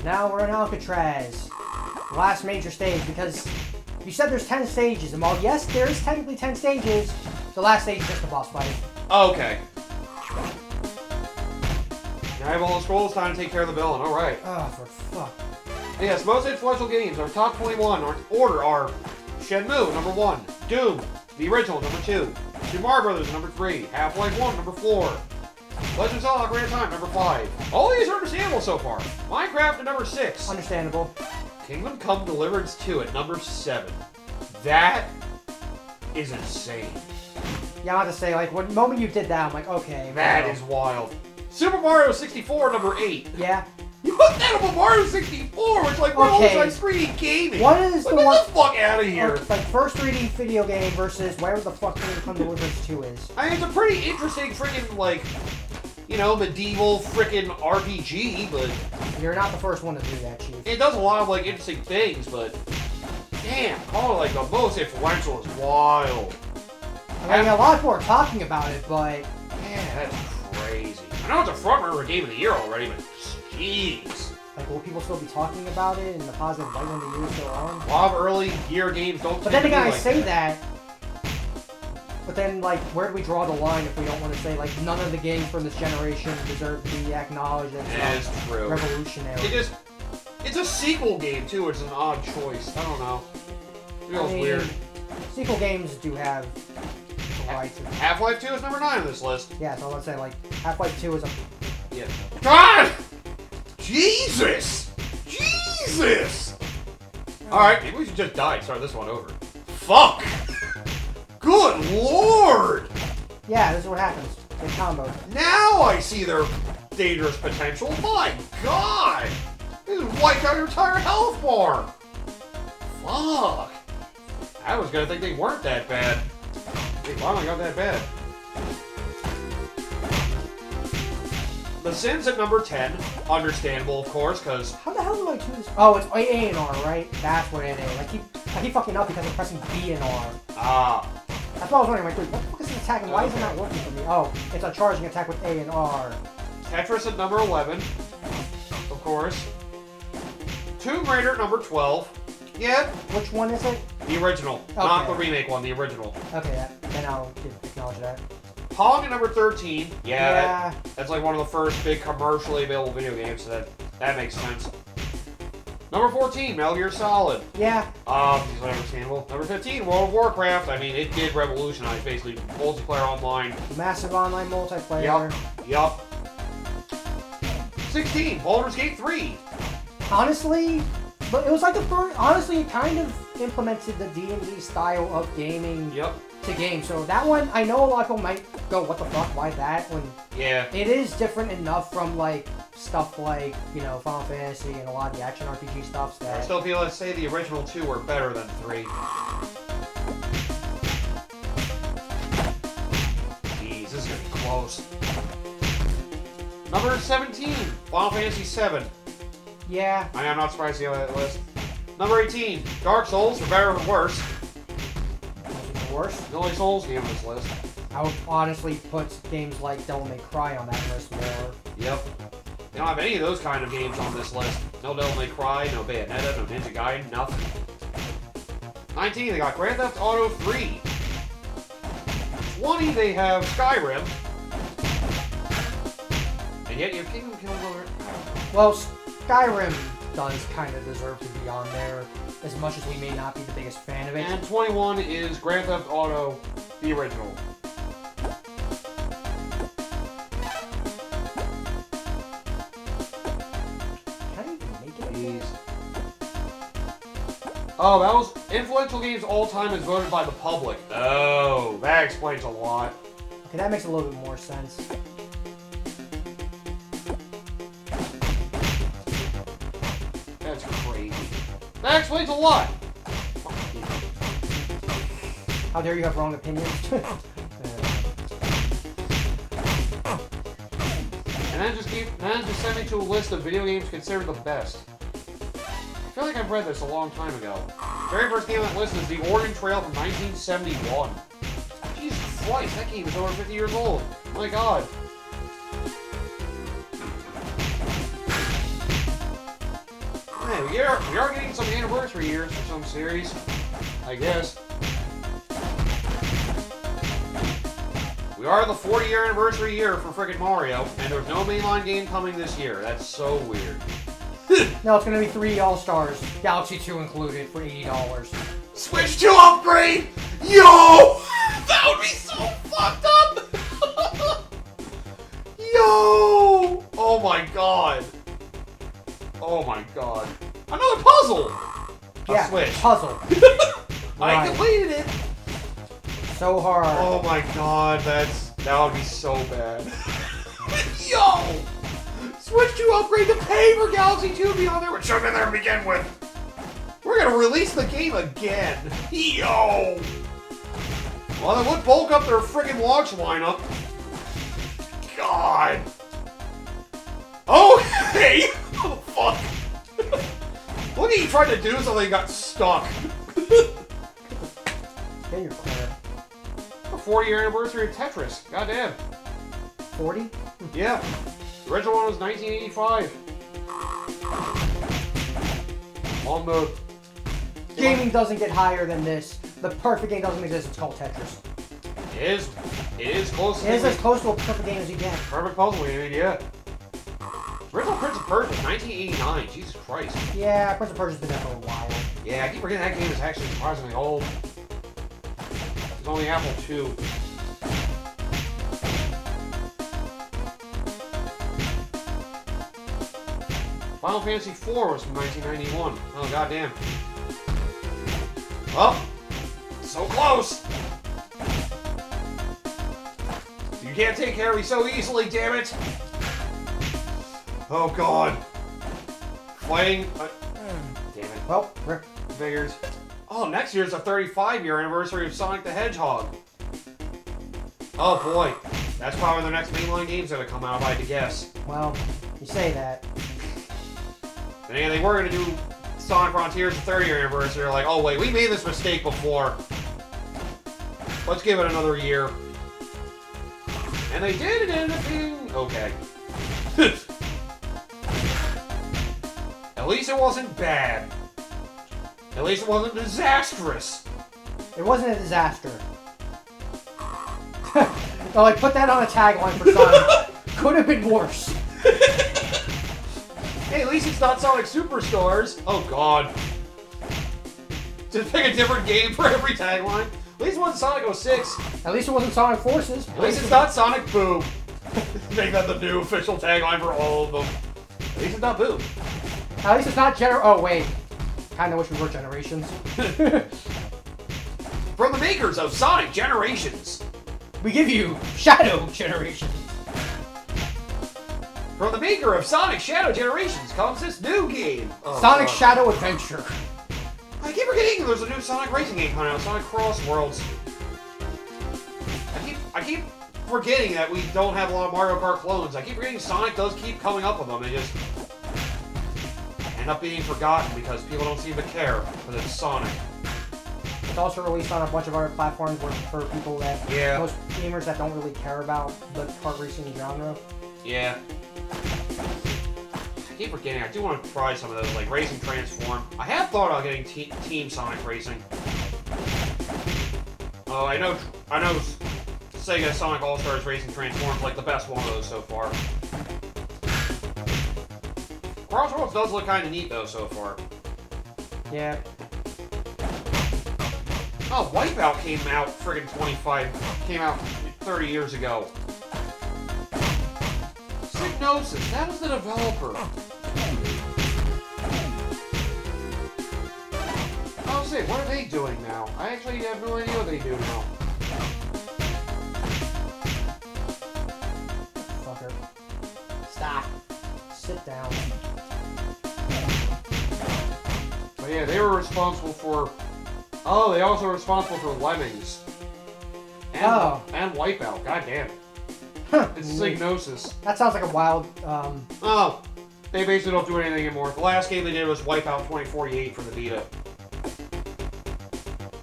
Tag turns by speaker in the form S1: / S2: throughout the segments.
S1: Now we're in Alcatraz. The last major stage, because you said there's 10 stages, and while yes, there is technically 10 stages, the last stage is just a boss fight.
S2: Okay. Now I have all the scrolls, time to take care of the villain. Alright.
S1: Oh, for fuck.
S2: Yes, most influential games. Our top 21 order are Shenmue, number 1. Doom, the original, number 2. Super Mario Brothers, number 3. Half-Life 1, number 4. Legend of Zelda Ocarina of Time, number 5. All these are understandable so far. Minecraft at number 6.
S1: Understandable.
S2: Kingdom Come Deliverance 2 at number 7. That is insane.
S1: Yeah, I'm about to say, like, when the moment you did that, I'm like, okay.
S2: That is wild. Super Mario 64, number 8.
S1: Yeah.
S2: You put that up on Mario 64, it's like revolutionized 3D gaming.
S1: What is
S2: like,
S1: the
S2: get the fuck out of here.
S1: Like, first 3D video game versus whatever the fuck Kingdom Come Deliverance 2 is.
S2: I mean, it's a pretty interesting freaking, like, you know, medieval freaking RPG, but...
S1: You're not the first one to do that, Chief.
S2: It does a lot of, like, interesting things, but... Damn, calling it, like, the most influential is wild.
S1: I mean, a lot of people are talking about it, but...
S2: Man, that's crazy. I know it's a front-runner Game of the Year already, but... Jeez.
S1: Like, will people still be talking about it in the positive light when the years go on?
S2: A lot of early year games don't
S1: But then again, I
S2: like
S1: say that. But then, like, where do we draw the line if we don't want to say, like, none of the games from this generation deserve to be acknowledged as
S2: true.
S1: Revolutionary?
S2: It's a sequel game, too. It's an odd choice. I don't know. It feels weird.
S1: Sequel games do have the right to...
S2: Half-Life 2 is number 9 on this list.
S1: Yeah, so let's say, like, Half-Life 2 is a...
S2: Yeah. God! Jesus! Jesus! Alright, maybe we should just die and start this one over. Fuck! Good lord!
S1: Yeah, this is what happens. They combo.
S2: Now I see their dangerous potential. My god! This has wiped out your entire health bar! Fuck! I was gonna think they weren't that bad. They finally got that bad. The Sims at number 10. Understandable, of course, because...
S1: How the hell do I choose? Oh, it's A and R, right? That's what it is. I keep fucking up because I'm pressing B and R.
S2: Ah.
S1: That's why I was wondering, like, wait, what the fuck is this attack and why is it not working for me? Oh, it's a charging attack with A and R.
S2: Tetris at number 11. Of course. Tomb Raider at number 12. Yeah.
S1: Which one is it?
S2: The original.
S1: Okay.
S2: Not the remake one, the original.
S1: Okay, then I'll acknowledge that.
S2: Pong at number 13.
S1: Yeah.
S2: That's like one of the first big commercially available video games, so that makes sense. Number 14, Metal Gear Solid.
S1: Yeah.
S2: Is understandable. Number 15, World of Warcraft. I mean, it did revolutionize basically multiplayer online.
S1: Massive online multiplayer.
S2: Yup. 16, Baldur's Gate 3.
S1: Honestly, but it was like the first. Honestly, it kind of implemented the D&D style of gaming.
S2: Yep.
S1: To game. So that one, I know a lot of people might go, what the fuck, why that? When
S2: yeah.
S1: It is different enough from, like, stuff like, you know, Final Fantasy and a lot of the action RPG stuff that...
S2: I still feel I'd say the original 2 were better than 3. Jeez, this is gonna be close. Number 17, Final Fantasy 7.
S1: Yeah.
S2: I'm not surprised to see on that list. Number 18, Dark Souls, for better or worse.
S1: Worse.
S2: The only Souls game on this list.
S1: I would honestly put games like Devil May Cry on that list more.
S2: Yep. They don't have any of those kind of games on this list. No Devil May Cry, no Bayonetta, no Ninja Gaiden, nothing. 19, they got Grand Theft Auto 3. 20, they have Skyrim. And yet you have Kingdom Come over.
S1: Well, Skyrim does kind of deserve to be on there, as much as we may not be the biggest fan of it.
S2: And 21 is Grand Theft Auto, the original.
S1: Can I even make it?
S2: Jeez. Oh, that was influential games all time as voted by the public. Oh, that explains a lot.
S1: Okay, that makes a little bit more sense.
S2: That's crazy. That explains a lot.
S1: How dare you have wrong opinions?
S2: And then just send me to a list of video games considered the best. I feel like I've read this a long time ago. The very first game on that list is The Oregon Trail from 1971. Jesus Christ, that game is over 50 years old. Oh my god. Hey, we are getting some anniversary years for some series, I guess. We are the 40-year anniversary year for frickin' Mario, and there's no mainline game coming this year. That's so weird.
S1: No, it's gonna be 3 All-Stars, Galaxy 2 included, for $80.
S2: Switch to upgrade! Yo! That would be so fucked up! Yo! Oh my god. Oh my god. Another puzzle!
S1: Yeah,
S2: Switch.
S1: puzzle.
S2: I completed it!
S1: So hard.
S2: Oh my god, that would be so bad. Yo! Switch to upgrade to pay for Galaxy 2 to be on there, which should have been there to begin with. We're gonna release the game again. Yo! Well, they would bulk up their friggin' launch lineup. God. Okay! Oh, fuck. Look at you trying to do something and got stuck.
S1: Get your clear.
S2: A 40-year anniversary of Tetris. Goddamn.
S1: 40?
S2: Yeah. The original one was 1985. On the...
S1: Gaming doesn't get higher than this. The perfect game doesn't exist. It's called Tetris.
S2: It is close to...
S1: It is as close to a perfect game as you get.
S2: Perfect puzzle game, yeah. Original Prince of Persia, 1989. Jesus Christ.
S1: Yeah, Prince of Persia's been there for a while.
S2: Yeah, I keep forgetting that game is actually surprisingly old. It's only Apple II. Final Fantasy IV was from 1991. Oh, goddamn. Well, so close! You can't take care of me so easily, damn it! Oh, God. Fighting... damn it.
S1: Well, rip.
S2: Figures. Oh, next year's the 35-year anniversary of Sonic the Hedgehog. Oh, boy. That's probably the next mainline game's gonna come out, if I had to guess.
S1: Well, you say that.
S2: Then again, they were gonna do Sonic Frontiers' 30th anniversary. They're like, oh wait, we made this mistake before. Let's give it another year. And they did, it ended up being okay. At least it wasn't bad. At least it wasn't disastrous.
S1: It wasn't a disaster. No, like, put that on a tagline for Sonic. Could have been worse.
S2: Hey, at least it's not Sonic Superstars. Oh, God. Just pick a different game for every tagline. At least it wasn't Sonic 06.
S1: At least it wasn't Sonic Forces.
S2: At least it's not Sonic Boom. Make that the new official tagline for all of them. At least it's not Boom.
S1: At least it's not Oh, wait. Kinda wish we were Generations.
S2: From the makers of Sonic Generations.
S1: We give you Shadow Generations.
S2: From the maker of Sonic Shadow Generations comes this new game. Oh,
S1: Sonic
S2: God.
S1: Shadow Adventure.
S2: I keep forgetting there's a new Sonic racing game coming out, Sonic Cross Worlds. I keep forgetting that we don't have a lot of Mario Kart clones. I keep forgetting Sonic does keep coming up with them. They just end up being forgotten because people don't seem to care because it's Sonic.
S1: It's also released on a bunch of other platforms for people that...
S2: Yeah.
S1: Most gamers that don't really care about the kart racing genre.
S2: Yeah. I keep forgetting, I do want to try some of those, like Racing Transform. I have thought about getting Team Sonic Racing. Oh, I know Sega Sonic All-Stars Racing Transform is like the best one of those so far. Crossroads does look kind of neat though so far.
S1: Yeah.
S2: Oh, Wipeout came out friggin' 30 years ago. Psygnosis, that was the developer. I was saying, what are they doing now? I actually have no idea what they do now.
S1: Fucker. Stop. Sit down.
S2: But yeah, they were responsible for... Oh, they also were responsible for Lemmings. And, and Wipeout, goddamn.
S1: Huh.
S2: It's Psygnosis.
S1: That sounds like a wild,
S2: Oh, they basically don't do anything anymore. The last game they did was Wipeout 2048 for the Vita.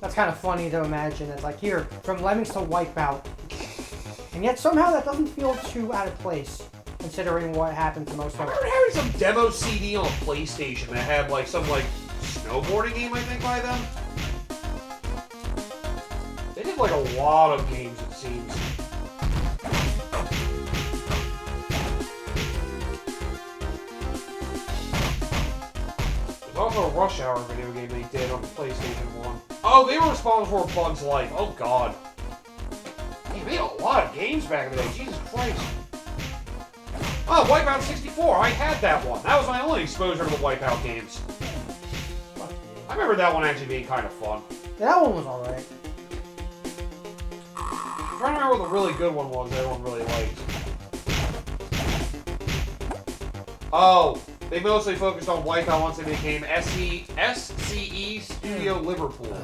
S1: That's kind of funny to imagine. It's like, here, from Lemmings to Wipeout. And yet somehow that doesn't feel too out of place. considering what happened to most
S2: I
S1: of them.
S2: remember having some demo CD on PlayStation that had like some like snowboarding game, I think, by them. They did like a lot of games, it seems. There's also a Rush Hour video game they did on the PlayStation 1. Oh, they were responsible for Bug's Life. Oh god. They made a lot of games back in the day. Jesus Christ. Oh, Wipeout 64. I had that one. That was my only exposure to the Wipeout games. I remember that one actually being kind of fun.
S1: Yeah, that one was alright.
S2: I'm trying to remember what the really good one was that everyone really liked. Oh, they mostly focused on Wipeout once they became SCE Studio Liverpool.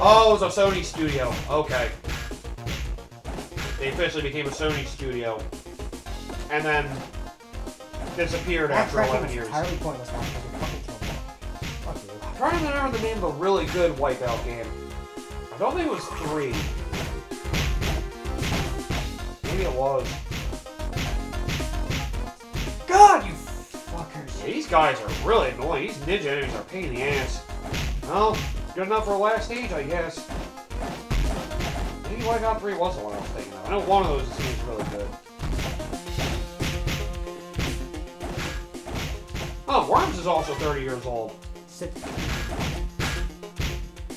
S2: Oh, it was a Sony studio. Okay. They officially became a Sony studio. And then disappeared after 11 years.
S1: Entirely pointless now because you fucking killed me. Fuck you.
S2: I'm trying to remember the name of a really good Wipeout game. I don't think it was 3. Maybe it was.
S1: God, you fuckers.
S2: Yeah, these guys are really annoying. These ninja enemies are a pain in the ass. Well, good enough for a last stage, I guess. Maybe Wipeout 3 was the one I was thinking of. I know one of those seems really good. Oh, Worms is also 30 years old.
S1: Sit.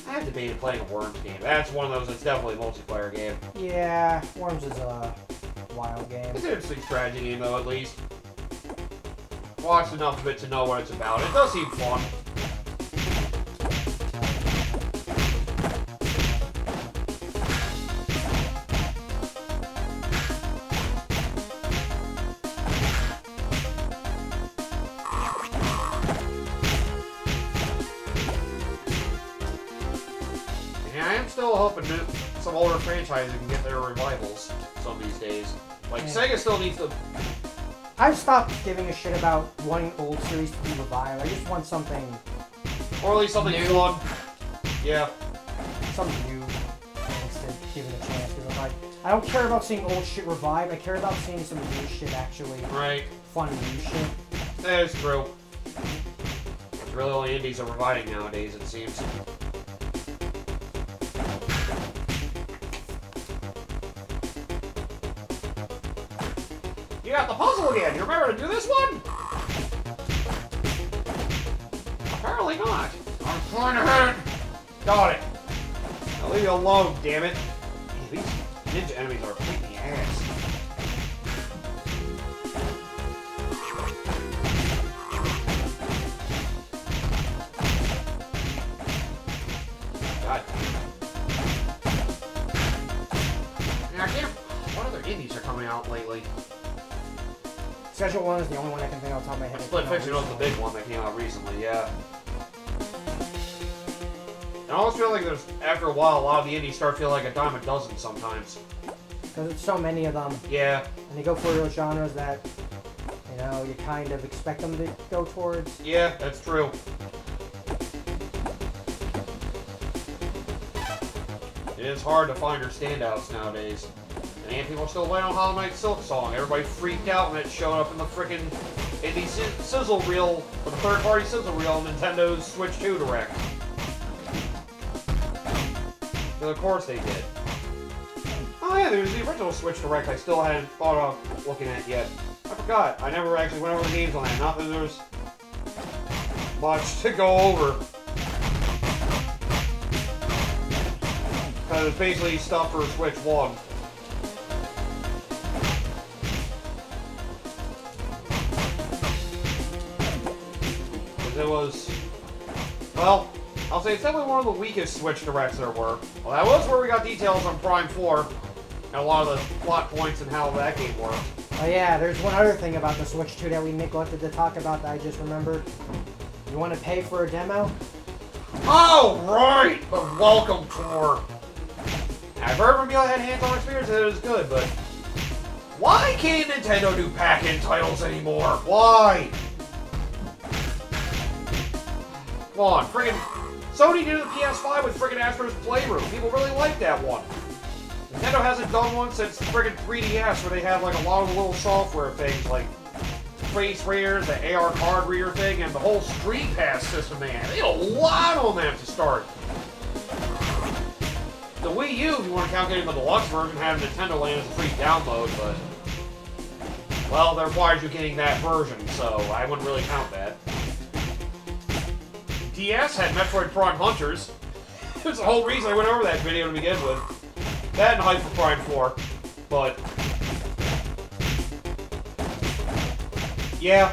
S2: I have debated playing a Worms game. That's one of those that's definitely a multiplayer game.
S1: Yeah, Worms is a wild game.
S2: It's an interesting strategy game, though, at least. Watched enough of it to know what it's about. It does seem fun. I am still hoping that some older franchises can get their revivals some of these days. Like,
S1: Yeah.
S2: Sega still needs to...
S1: I've stopped giving a shit about wanting old series to be revived. I just want something
S2: Or at least something
S1: New.
S2: fun. Yeah.
S1: new instead of giving it a chance. Because I'm like, I don't care about seeing old shit revived. I care about seeing some new shit actually.
S2: Right.
S1: Fun new shit.
S2: That is true. It's really only indies are reviving nowadays, it seems. You got the puzzle again! You remember to do this one? Apparently not. I'm trying to hit it! Got it. Now leave me alone, damn it. Man, these ninja enemies are a pain in the ass. God. Yeah, I can't... What other indies are coming out lately?
S1: Schedule 1 is the only one I can think off the top of my head.
S2: Split Fiction was the big one that came out recently, yeah. And I almost feel like there's, after a while, a lot of the indies start feeling like a dime a dozen sometimes.
S1: Because it's so many of them.
S2: Yeah.
S1: And they go for those genres that, you know, you kind of expect them to go towards.
S2: Yeah, that's true. It is hard to find your standouts nowadays. And people are still waiting on Hollow Knight Silk Song. Everybody freaked out when it showed up in the frickin' indie sizzle reel, or the third-party sizzle reel on Nintendo's Switch 2 Direct. And of course they did. Oh yeah, there's the original Switch Direct I still hadn't thought of looking at yet. I forgot. I never actually went over the games on that. Not that there's much to go over. Because it's basically stuff for Switch 1. It was, well, I'll say it's definitely one of the weakest Switch Directs there were. Well, that was where we got details on Prime 4, and a lot of the plot points and how that game worked.
S1: Oh yeah, there's one other thing about the Switch 2 that we neglected to talk about that I just remembered. You want to pay for a demo?
S2: Oh, right! The Welcome Tour! I've heard from people that had hands-on experience that it was good, but why can't Nintendo do pack-in titles anymore? Why? Come on, friggin' Sony did the PS5 with friggin' Astro's Playroom. People really liked that one. Nintendo hasn't done one since friggin' 3DS, where they had like a lot of little software things like Trace Reader, the AR card reader thing, and the whole Street Pass system they had. They had a lot on that to start. The Wii U, if you want to calculate the deluxe version, had Nintendo Land as a free download, but well, that requires you getting that version, so I wouldn't really count that. DS had Metroid Prime Hunters. That's the whole reason I went over that video to begin with. That and Hyper Prime 4, but yeah,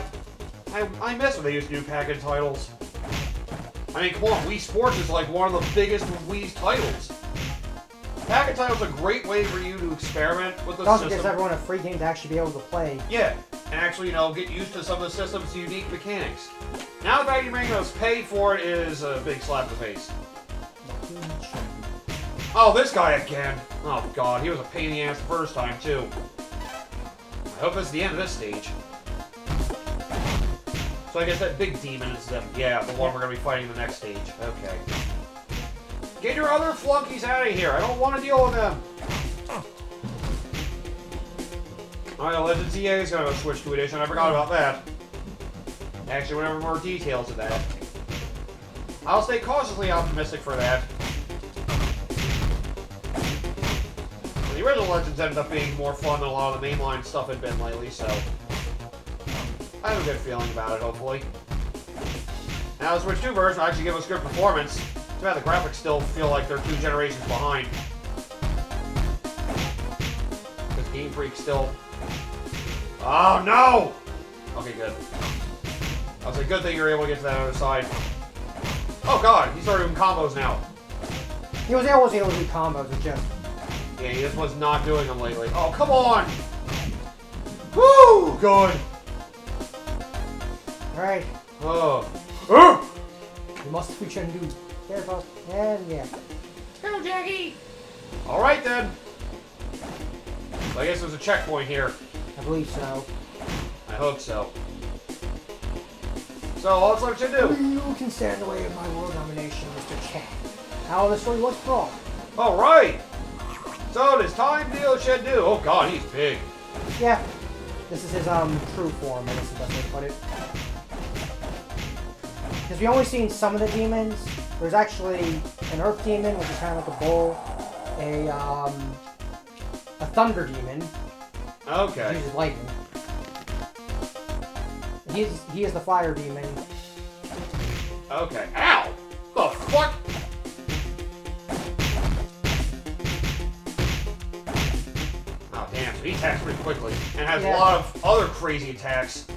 S2: I miss when they used to do package titles. I mean, come on, Wii Sports is like one of the biggest of Wii's titles. Package titles are a great way for you to experiment with the system.
S1: It also gives everyone a free game to actually be able to play.
S2: Yeah, and actually, get used to some of the system's unique mechanics. Now the fact you're making us pay for it is a big slap in the face. Oh, this guy again. Oh god, he was a pain in the ass the first time, too. I hope this is the end of this stage. So I guess that big demon is the one we're going to be fighting in the next stage. Okay. Get your other flunkies out of here. I don't want to deal with them. Alright, Legends EA is going to switch to edition. I forgot about that. Actually, whatever more details of that. I'll stay cautiously optimistic for that. The original Legends ended up being more fun than a lot of the mainline stuff had been lately, so I have a good feeling about it, hopefully. Now, the Switch 2 version will actually give us good performance. Too bad the graphics still feel like they're 2 generations behind. Because Game Freak still... Oh, no! Okay, good. I was like, good thing you're able to get to that other side. Oh, God, he started doing combos now.
S1: He was always able to do combos, it's just...
S2: Yeah, he just was not doing them lately. Oh, come on! Woo! Good.
S1: Alright.
S2: Oh.
S1: You must switch and do. Careful. And yeah.
S2: Go, Jackie! Alright then. So I guess there's a checkpoint here.
S1: I believe so.
S2: I hope so. So, let's let you do.
S1: You can stand in the way of my world domination, Mr. Cat. How the story was wrong.
S2: Alright! So it is time to deal Shed do. Oh god, he's big.
S1: Yeah. This is his true form, I guess is the best way to put it. Because we only seen some of the demons. There's actually an earth demon, which is kind of like a bull, a thunder demon.
S2: Okay.
S1: He uses lightning. He is the fire demon.
S2: Okay. Ow! The fuck? Oh damn, so he attacks pretty quickly. And has a lot of other crazy attacks.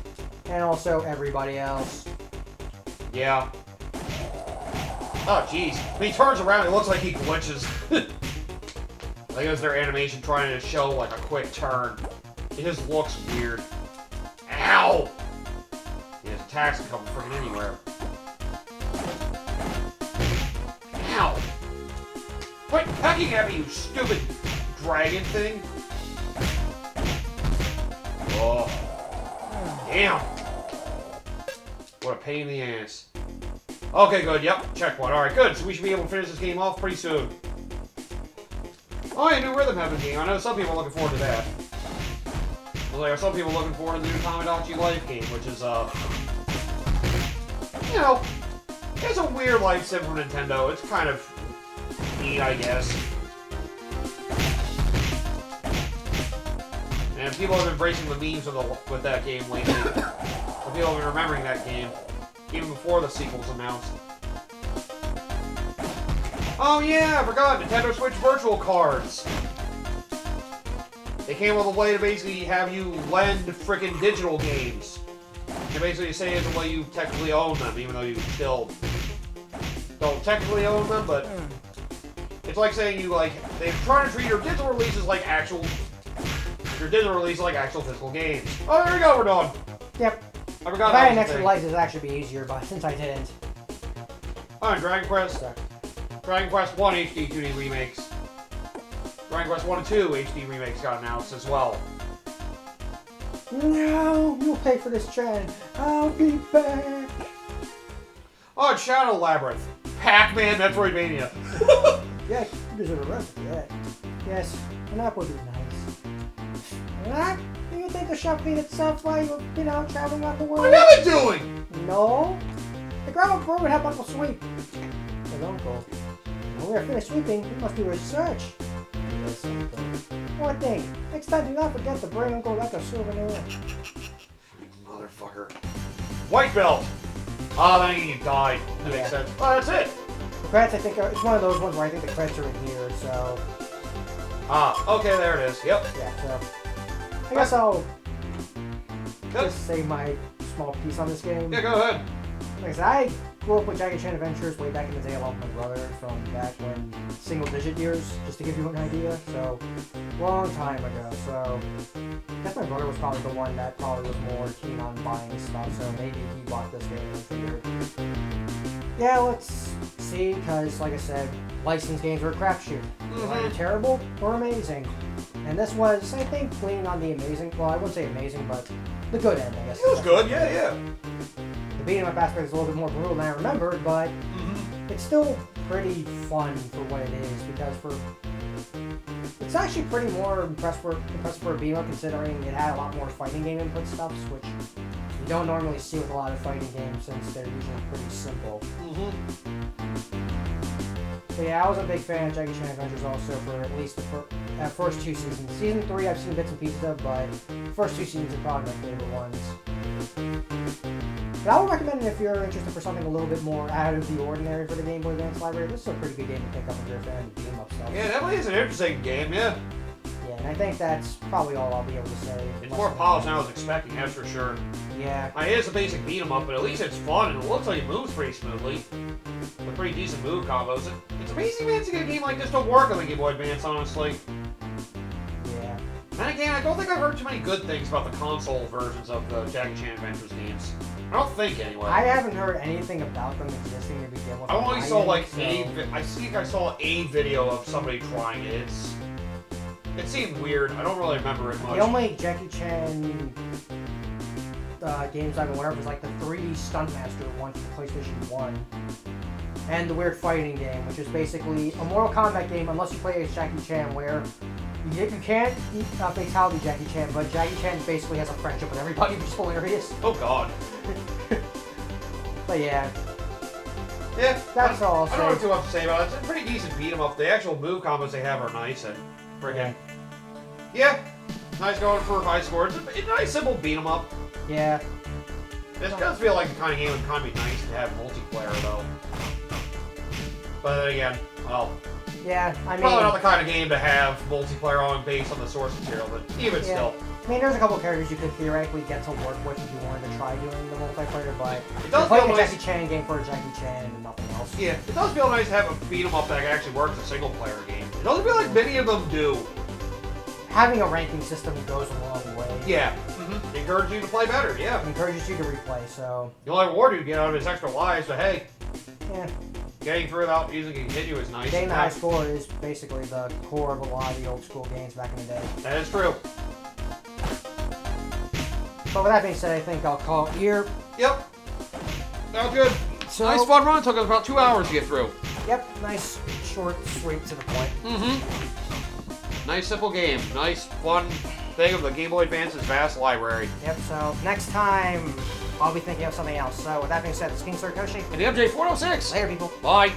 S1: And also everybody else.
S2: Yeah. Oh, jeez. When he turns around, it looks like he glitches. I think it was their animation trying to show, like, a quick turn. It just looks weird. Ow! Yeah, his attacks can come from freaking anywhere. Ow! Quit pecking at me, you stupid dragon thing! Oh. Damn! What a pain in the ass. Okay, good. Yep, checkpoint. Alright, good. So we should be able to finish this game off pretty soon. Oh, yeah, new rhythm heaven game. I know some people are looking forward to that. Well, there are some people looking forward to the new Tamagotchi Life game, which is, you know, it's a weird life sim from Nintendo. It's kind of neat, I guess. And people have been embracing the memes with that game lately. So people have been remembering that game, even before the sequel's announced. Oh yeah, I forgot, Nintendo Switch Virtual Cards. They came up with a way to basically have you lend frickin' digital games. And basically say it's a way you technically own them, even though you still don't technically own them, but it's like saying you, like, they're trying to treat your digital releases like actual physical games. Oh, there we go, we're done.
S1: Yep.
S2: I forgot
S1: if I had an extra license, it'd actually be easier, but since I didn't.
S2: Alright, Dragon Quest 1 HD 2D remakes. Dragon Quest 1 and 2 HD remakes got announced as well.
S1: No, you'll pay for this, Chad. I'll be back.
S2: Oh, it's Shadow Labyrinth. Pac-Man Metroidvania.
S1: Yeah, you deserve a rest for that. Yes, and that would be nice. What? Do you think the shop beat itself while you've been out traveling around the world?
S2: What have you been doing?
S1: No. The grandma bird would help Uncle sweep. But Uncle, when we are finished sweeping, we must do research. Yes, Uncle. One thing, next time do not forget to bring Uncle like a souvenir.
S2: Motherfucker. White belt! Ah, then you died. That makes sense. Oh, that's it!
S1: The credits, I think, it's one of those ones where I think the credits are in here, so...
S2: Ah, okay, there it is. Yep.
S1: Yeah, so... I guess I'll just say my small piece on this game.
S2: Yeah, go ahead.
S1: Like I said, I grew up with Jackie Chan Adventures way back in the day along with my brother from back when single-digit years, just to give you an idea. So, long time ago. So, I guess my brother was probably the one that probably was more keen on buying stuff, so maybe he bought this game and figured. Yeah, let's see, because like I said, licensed games are a crapshoot. Either terrible or amazing. And this was, I think, leaning on the amazing, well, I wouldn't say amazing, but the good end, I guess.
S2: It was good, yeah.
S1: The beating up aspect is a little bit more brutal than I remembered, but it's still pretty fun for what it is, because it's actually pretty more impressive for a beat 'em up, considering it had a lot more fighting game input stuff, which you don't normally see with a lot of fighting games since they're usually pretty simple. But yeah, I was a big fan of Jackie Chan Adventures also for at least the first two seasons. Season 3 I've seen bits and pieces of, but the first two seasons are probably my favorite ones. But I would recommend it if you're interested for something a little bit more out of the ordinary for the Game Boy Advance library. This is a pretty good game to pick up if you're a fan of beat 'em up stuff.
S2: Yeah, definitely is an interesting game, yeah.
S1: Yeah, and I think that's probably all I'll be able to say.
S2: It's more polished than I was expecting, that's for sure.
S1: Yeah.
S2: It is a basic beat 'em up, but at least it's fun and it looks like it moves pretty smoothly. With pretty decent move combos. It's amazing, man, to get a game like this to work on the Game Boy Advance, honestly.
S1: Yeah.
S2: And again, I don't think I've heard too many good things about the console versions of the Jackie Chan Adventures games. I don't think, anyway.
S1: I haven't heard anything about them existing to begin with.
S2: I only saw like
S1: so...
S2: I think I saw a video of somebody trying it. It seemed weird. I don't really remember it much.
S1: The only Jackie Chan games I've been aware of was like the 3D Stuntmaster one for PlayStation 1. And the weird fighting game, which is basically a Mortal Kombat game unless you play as Jackie Chan, where you can't fatality Jackie Chan, but Jackie Chan basically has a friendship with everybody, which is hilarious.
S2: Oh god.
S1: But yeah.
S2: Yeah,
S1: that's all I'll say.
S2: I don't have too much to say about it. It's a pretty decent beat 'em up. The actual move combos they have are nice and friggin'. Yeah, nice going for a high score. It's a nice simple beat 'em up.
S1: Yeah.
S2: This does feel like the kind of game that would kind of be nice to have multiplayer though. But then again, well,
S1: yeah, I mean,
S2: probably not the kind of game to have multiplayer on based on the source material, but even still.
S1: I mean, there's a couple of characters you could theoretically get to work with if you wanted to try doing the multiplayer, but
S2: it does
S1: playing
S2: feel
S1: a
S2: nice.
S1: Jackie Chan game for a Jackie Chan and nothing else.
S2: Yeah, it does feel nice to have a beat 'em up that actually works as a single player game. It doesn't feel like many of them do.
S1: Having a ranking system goes a long way.
S2: Yeah. Encourages you to play better, yeah.
S1: Encourages you to replay, so...
S2: The only reward you get out of it is extra lives, but hey.
S1: Yeah.
S2: Getting through without using a continue is nice.
S1: Getting the high score is basically the core of a lot of the old school games back in the day.
S2: That is true.
S1: But with that being said, I think I'll call it here.
S2: Yep. That was good.
S1: So,
S2: nice fun run. Took us about 2 hours to get through.
S1: Yep. Nice, short, sweet, to the point.
S2: Nice, simple game. Nice, fun thing of the Game Boy Advance's vast library.
S1: Yep, so next time, I'll be thinking of something else. So with that being said, this is Kingslayerkoshy.
S2: And the MJ406.
S1: Later, people.
S2: Bye.